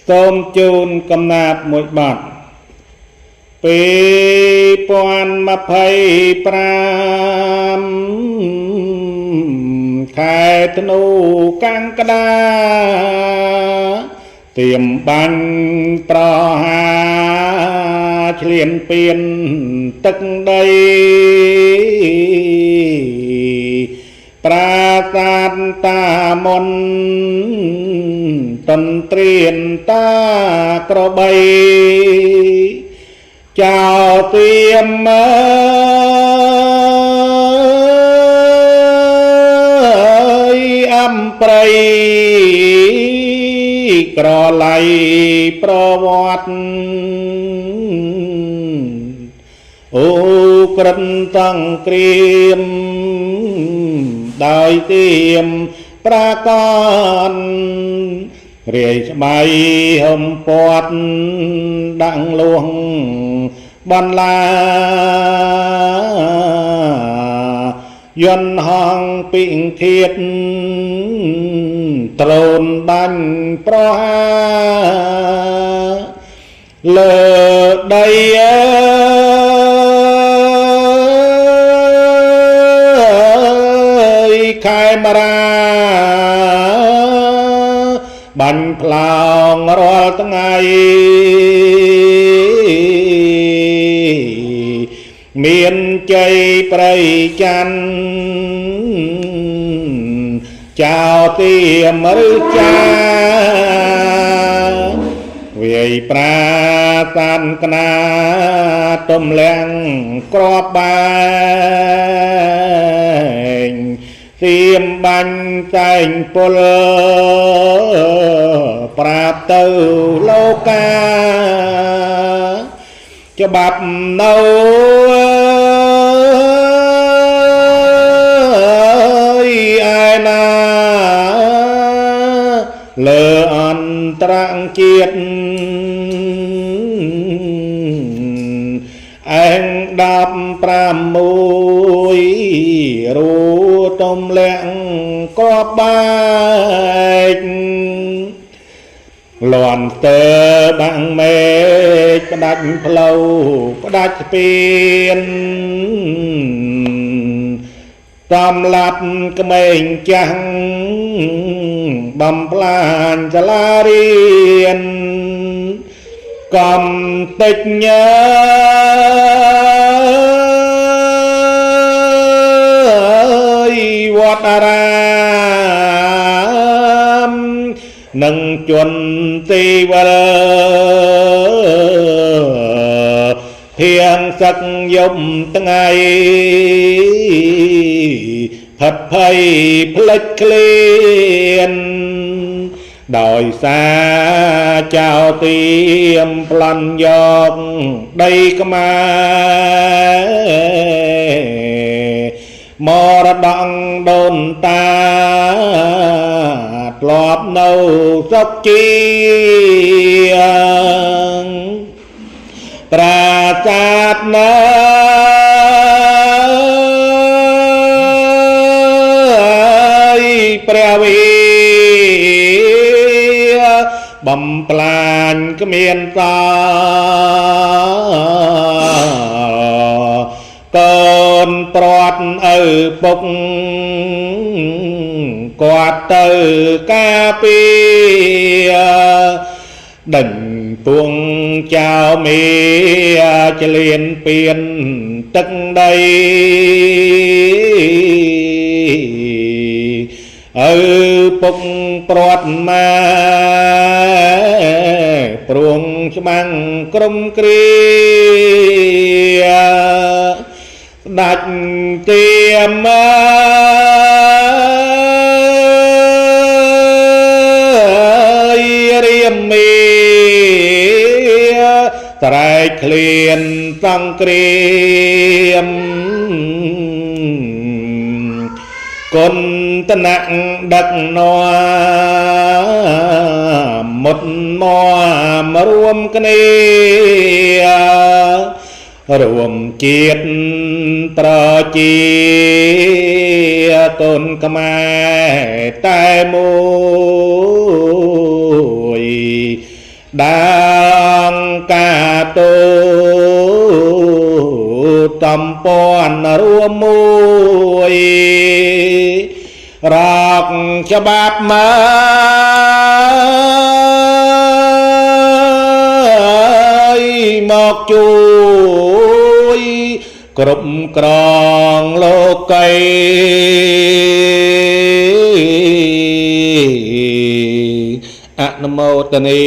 សូមជូនកំណាព្យមួយបទ2025ខែធ្នូកាំងកដាទៀមបាញ់ប្រហាឆ្លៀនពៀនទឹកដីប្រាសាទតាមុនតន្ទ្រានតាក្របីចៅទៀមអំព្រៃក្រឡៃប្រវត្តិអូក្រិនសង្គ្រាមដោយទៀមប្រាកដរាយស្បៃហំពាត់ដាក់លួងបន្លាយន្តហងពីងធៀបដ្រូនបាញ់ប្រហាលើដីខេមរាបាញ់ផ្លោងរាល់ថ្ងៃមានជ័យប្រៃច័ន្ទចៅទៀមឬចាវាយប្រាសាទកណាទំលាំងក្របបែងទៀមបាញ់តែងពលប្រាប់ទៅលោកាច្បាប់នៅឯណាលើអន្តរជាតិឯង16រូទំលាក់ក៏បែកលន់ស្ទើបាំងមេឃផ្ដាច់ផ្លូវផ្ដាច់ស្ពានតាមឡាប់ក្មេងចាស់បំផ្លាញសាលារៀនកំតិចញើវត្តអារាមនឹងជន់ទេវរាធៀងសឹកយប់ថ្ងៃផិតភ័យផ្លិចក្លៀនដោយសារចៅទៀមប្លន់យកដីខ្មែរមរតកដូនតាធ្លាប់នៅសុខជាប្រាសាទណាព្រះវិបំផ្លាញគ្មានសល់កូនព្រាត់ឪពុកគាត់ទៅការពារដេញពួងចៅមេឆ្លៀនពៀនទឹកដីឪពុកព្រាត់ម៉ែព្រួងច្បាំងក្រុមគ្រាស្ដាច់ទៀមរៀមមីស្រែកឃ្លានសង្គ្រាមគុណតនៈដឹកនាំមុតមករួមគ្នារួមជាតិប្រជាកូនខ្មែរតែមួយ đang ca tô tâm pon rùa mùi rọc cho bạp mới một chuối cụp crong lô cây Namo Tani